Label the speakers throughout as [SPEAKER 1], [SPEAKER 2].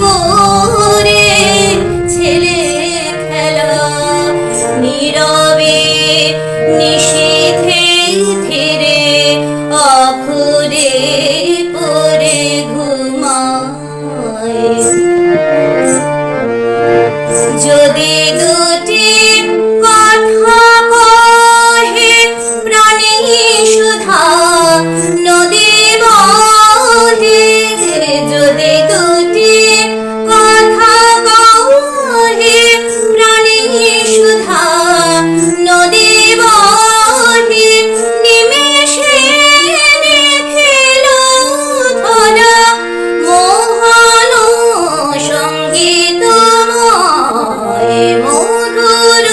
[SPEAKER 1] করে ছেলে খেলা, নীরবে নিষেধে ধীরে অঘরে পড়ে ঘুমায়। যদি দুটি কথা কহে প্রাণী সুধা নদী বহে, যদি দুটি কথা কহে প্রাণী সুধা নদী বহে, নিমেষে দেখিল ধরা মোহন সঙ্গীত মধুর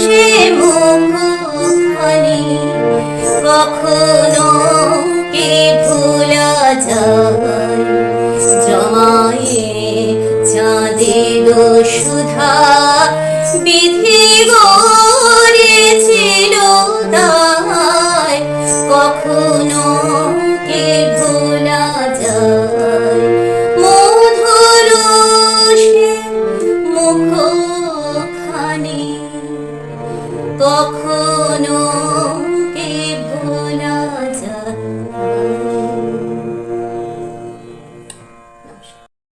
[SPEAKER 1] সে মুখখানি। কখনো কি ভোলা যায় জমায়ে চাঁদের সুধা, বিধি গড়েছিল তাই। কখনো কি ভোলা যায় মধুর সে মুখখানি। কখন